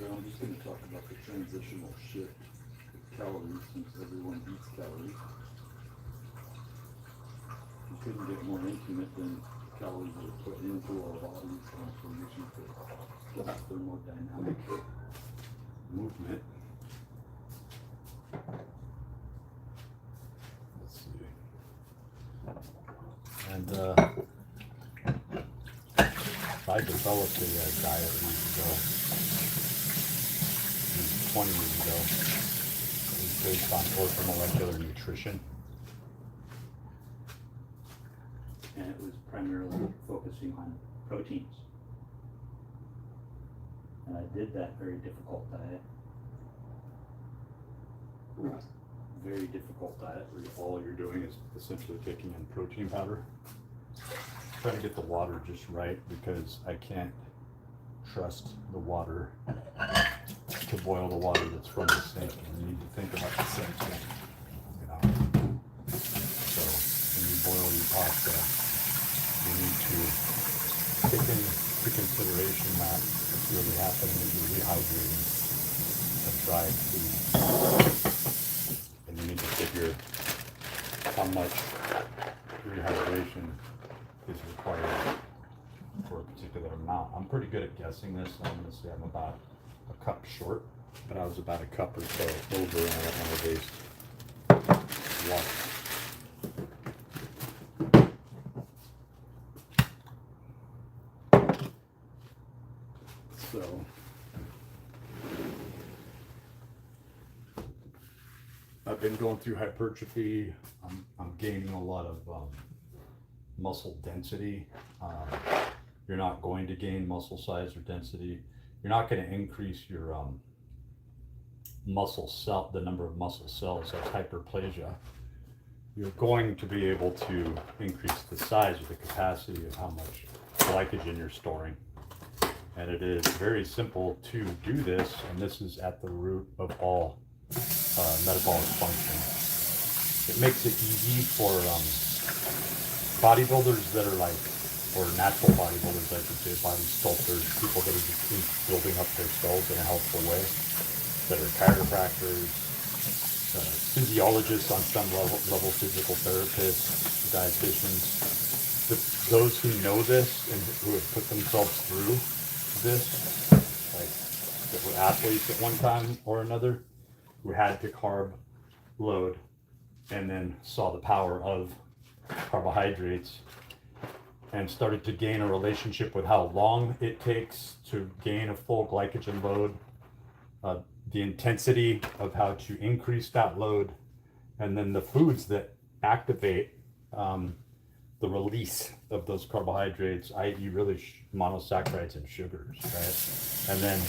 So I'm just going to talk about the transitional shift of calories, since everyone eats calories. You couldn't get more intimate than calories that are put into our bodies transformation for thermodynamic movement. Let's see. And I developed a diet years ago, 20 years ago. It was based on orthomolecular nutrition. And it was primarily focusing on proteins. And I did that very difficult diet. Very difficult diet where All you're doing is essentially taking in protein powder. Trying to get the water just right because I can't trust the water to boil the water that's from the sink. And you need to think about the same thing. You know? So when you boil your pasta, you need to take into consideration that what's really happening is you're rehydrating a dried food. And you need to figure how much rehydration is required for a particular amount. I'm pretty good at guessing this, so I'm going to say I'm about a cup short, but I was about a cup or so over on a base water. So I've been going through hypertrophy. I'm gaining a lot of muscle density. You're not going to gain muscle size or density. You're not going to increase your muscle cell, the number of muscle cells. That's hyperplasia. You're going to be able to increase the size or the capacity of how much glycogen you're storing. And it is very simple to do this, and this is at the root of all metabolic function. It makes it easy for bodybuilders that are like, or natural bodybuilders, I should say, body sculptors, people that are just building up their skulls in a healthful way, that are chiropractors, physiologists on some level, physical therapists, dietitians. Those who know this and who have put themselves through this, like that were athletes at one time or another, who had to carb load and then saw the power of carbohydrates and started to gain a relationship with how long it takes to gain a full glycogen load, the intensity of how to increase that load, and then the foods that activate the release of those carbohydrates, i.e. really monosaccharides and sugars, right? And then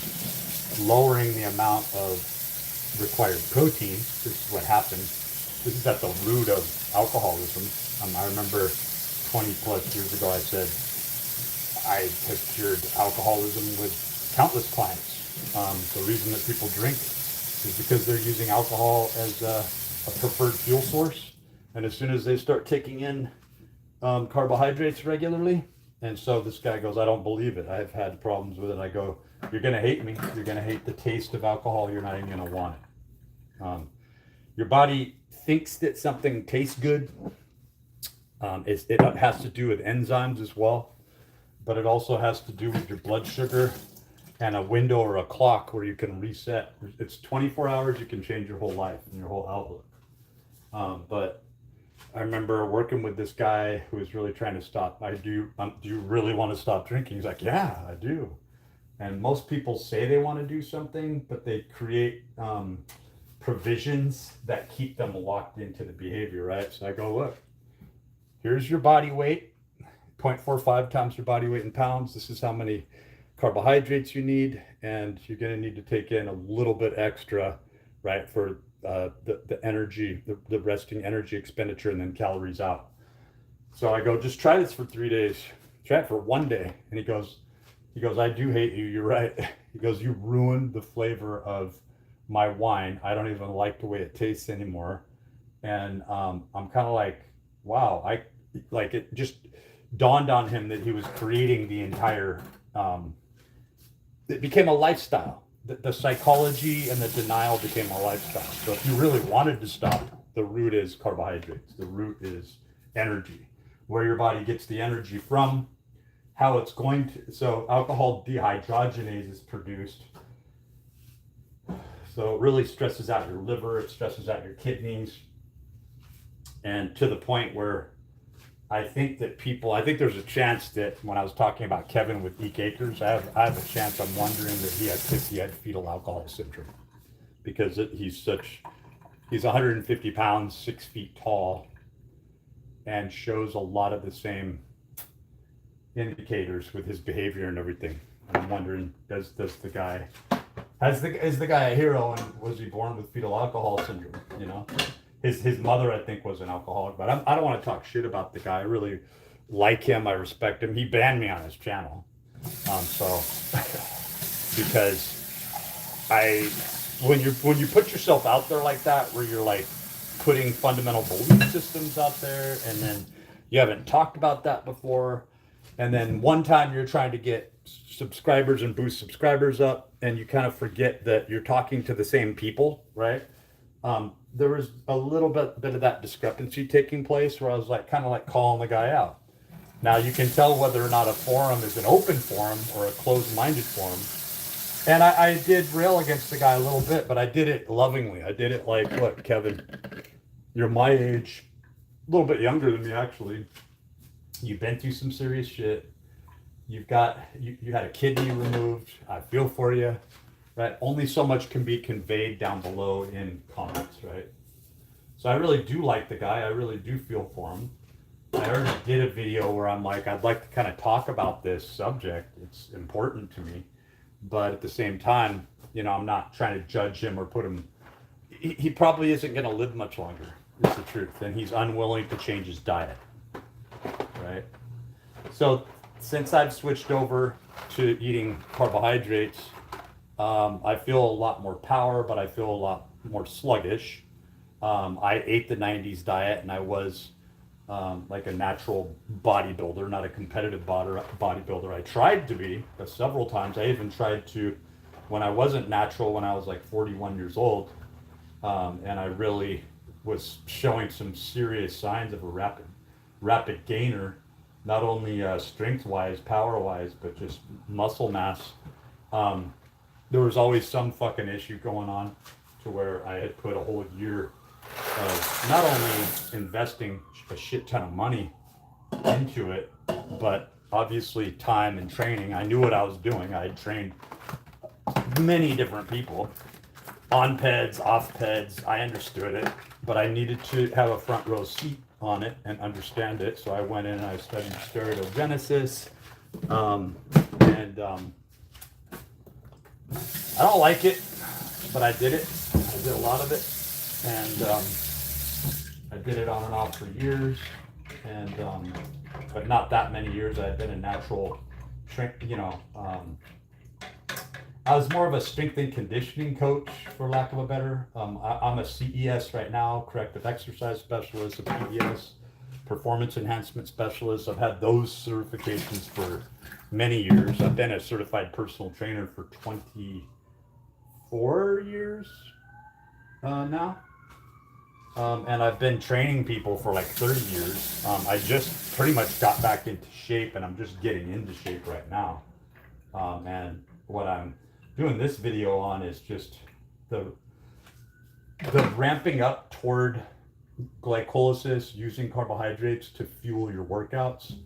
lowering the amount of required protein. This is what happens. This is at the root of alcoholism. I remember 20 plus years ago I said I have cured alcoholism with countless clients. The reason that people drink is because they're using alcohol as a preferred fuel source, and as soon as they start taking in carbohydrates regularly, and so this guy goes, I don't believe it, I've had problems with it. I go, you're gonna hate me, you're gonna hate the taste of alcohol, you're not even gonna want it. Your body thinks that something tastes good. It has to do with enzymes as well, but it also has to do with your blood sugar and a window or a clock where you can reset. It's 24 hours, you can change your whole life and your whole outlook. But I remember working with this guy who was really trying to stop. Do you really want to stop drinking? He's like, yeah, I do. And most people say they want to do something, but they create provisions that keep them locked into the behavior, right? So I go, look, here's your body weight, 0.45 times your body weight in pounds. This is how many carbohydrates you need, and you're going to need to take in a little bit extra, right, for the energy, the resting energy expenditure, and then calories out. So I go, just try this for 3 days. Try it for 1 day. And he goes, I do hate you. You're right. He goes, you ruined the flavor of my wine. I don't even like the way it tastes anymore. And I'm kind of like, wow, it just dawned on him that he was creating the entire, it became a lifestyle. the psychology and the denial became a lifestyle. So if you really wanted to stop, the root is carbohydrates. The root is energy, where your body gets the energy from, how it's going to. So alcohol dehydrogenase is produced. So it really stresses out your liver, it stresses out your kidneys, and to the point where I think there's a chance that when I was talking about Kevin with Eek Acres, I have a chance. I'm wondering that he had fetal alcohol syndrome because he's 150 pounds, 6 feet tall, and shows a lot of the same indicators with his behavior and everything. And I'm wondering, is the guy a hero, and was he born with fetal alcohol syndrome? You know, his mother, I think, was an alcoholic, but I don't want to talk shit about the guy. I really like him. I respect him. He banned me on his channel, so because when you put yourself out there like that, where you're like putting fundamental belief systems out there, and then you haven't talked about that before, and then one time you're trying to get subscribers and boost subscribers up, and you kind of forget that you're talking to the same people, right? There was a little bit of that discrepancy taking place where I was like kind of like calling the guy out. Now you can tell whether or not a forum is an open forum or a closed-minded forum. And I did rail against the guy a little bit, but I did it lovingly. I did it like, look, Kevin, you're my age, a little bit younger than me actually. You've been through some serious shit. You had a kidney removed. I feel for you, right? Only so much can be conveyed down below in comments, right? So I really do like the guy. I really do feel for him. I already did a video where I'm like, I'd like to kind of talk about this subject. It's important to me. But at the same time, I'm not trying to judge him or put him, he probably isn't going to live much longer, is the truth. And he's unwilling to change his diet, right? So since I've switched over to eating carbohydrates, I feel a lot more power, but I feel a lot more sluggish. I ate the 90s diet, and I was like a natural bodybuilder, not a competitive bodybuilder. I tried to be several times. I even tried to, when I wasn't natural, when I was like 41 years old, and I really was showing some serious signs of a rapid gainer, not only strength-wise, power-wise, but just muscle mass. There was always some fucking issue going on to where I had put a whole year of not only investing a shit ton of money into it, but obviously time and training. I knew what I was doing. I had trained many different people on PEDs, off PEDs. I understood it, but I needed to have a front row seat on it and understand it. So I went in and I studied steroidogenesis, and I don't like it, but I did it. I did a lot of it, and I did it on and off for years, and but not that many years. I had been a natural I was more of a strength and conditioning coach, for lack of a better. I'm a CES right now, corrective exercise specialist, a PES, performance enhancement specialist. I've had those certifications for many years. I've been a certified personal trainer for 24 years now. And I've been training people for like 30 years. I just pretty much got back into shape, and I'm just getting into shape right now. And what I'm doing this video on is just the ramping up toward glycolysis using carbohydrates to fuel your workouts.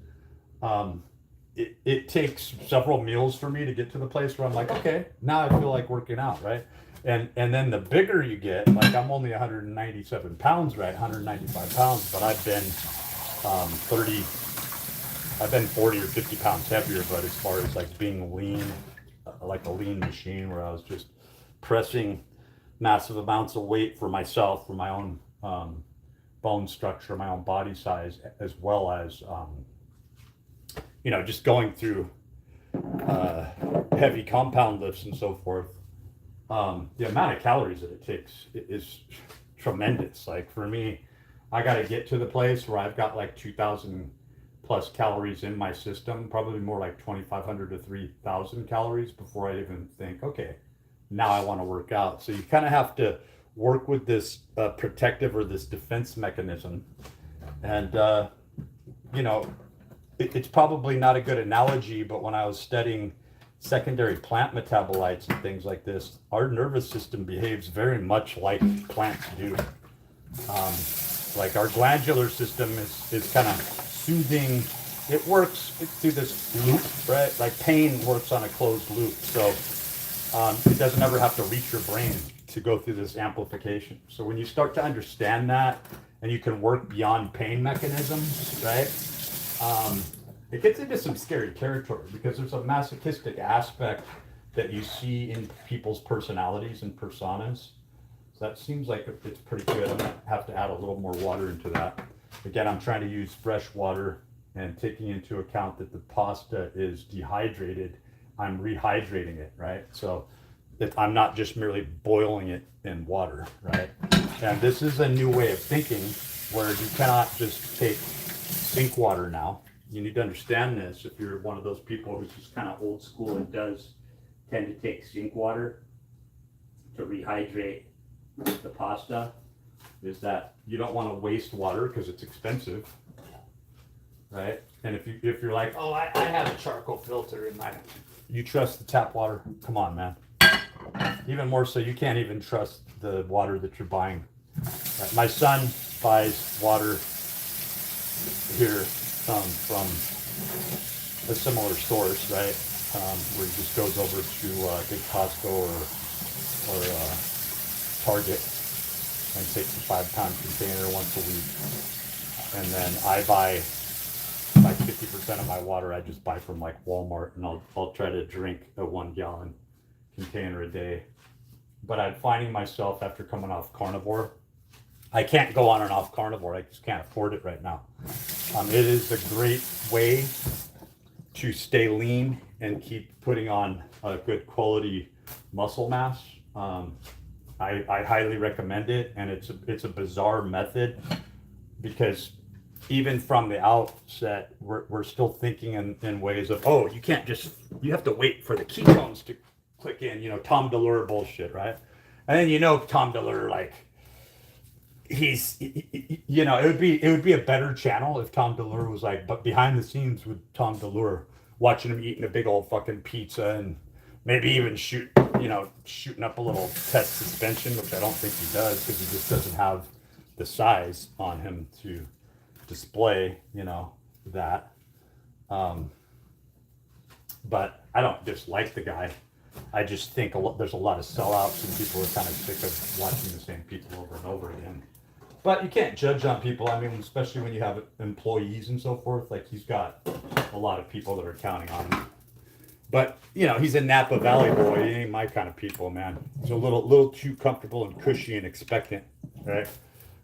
It takes several meals for me to get to the place where I'm like, okay, now I feel like working out, right? And then the bigger you get, like I'm only 197 pounds, right? 195 pounds, but I've been 40 or 50 pounds heavier. But as far as like being lean, like a lean machine, where I was just pressing massive amounts of weight for myself, for my own bone structure, my own body size, as well as just going through heavy compound lifts and so forth. The amount of calories that it takes is tremendous. Like for me, I got to get to the place where I've got like 2,000 plus calories in my system, probably more like 2,500 to 3,000 calories before I even think, okay, now I want to work out. So you kind of have to work with this protective or this defense mechanism. And, you know, it's probably not a good analogy, but when I was studying secondary plant metabolites and things like this, our nervous system behaves very much like plants do. Um, like our glandular system is kind of soothing. It works through this loop, right? Like pain works on a closed loop. So it doesn't ever have to reach your brain to go through this amplification. So when you start to understand that and you can work beyond pain mechanisms, right? It gets into some scary territory because there's a masochistic aspect that you see in people's personalities and personas. So that seems like it's pretty good. I'm gonna have to add a little more water into that. Again, I'm trying to use fresh water and taking into account that the pasta is dehydrated, I'm rehydrating it, right? So I'm not just merely boiling it in water, right? And this is a new way of thinking where you cannot just take sink water now. You need to understand this if you're one of those people who's just kind of old school and does tend to take sink water to rehydrate the pasta, is that you don't want to waste water because it's expensive, right? And if you're like, oh, I have a charcoal filter in my, you trust the tap water? Come on, man. Even more so, you can't even trust the water that you're buying. Right? My son buys water here from a similar source, right? Where he just goes over to big Costco or Target and takes a 5-pound container once a week. And then I buy like 50% of my water I just buy from like Walmart, and I'll try to drink a 1-gallon container a day. But I'm finding myself after coming off carnivore, I can't go on and off carnivore. I just can't afford it right now. It is a great way to stay lean and keep putting on a good quality muscle mass. I highly recommend it, and it's a bizarre method because even from the outset, we're still thinking in ways of, oh, you have to wait for the ketones to click in, Tom DeLuire bullshit, right? And then Tom DeLuire, like, it would be a better channel if Tom DeLuire was like, but behind the scenes with Tom DeLuire, watching him eating a big old fucking pizza and maybe even shooting up a little test suspension, which I don't think he does because he just doesn't have the size on him to display, that. But I don't dislike the guy. I just think there's a lot of sellouts and people are kind of sick of watching the same people over and over again. But you can't judge on people. I mean, especially when you have employees and so forth. Like, he's got a lot of people that are counting on him. But, he's a Napa Valley boy. He ain't my kind of people, man. He's a little too comfortable and cushy and expectant, right?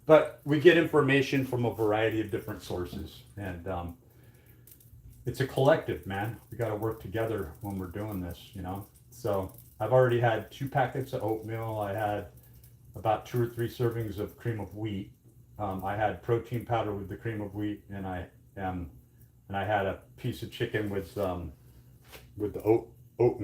But we get information from a variety of different sources. And it's a collective, man. We got to work together when we're doing this, So I've already had 2 packets of oatmeal. I had about 2 or 3 servings of cream of wheat. I had protein powder with the cream of wheat, and I had a piece of chicken with the oatmeal.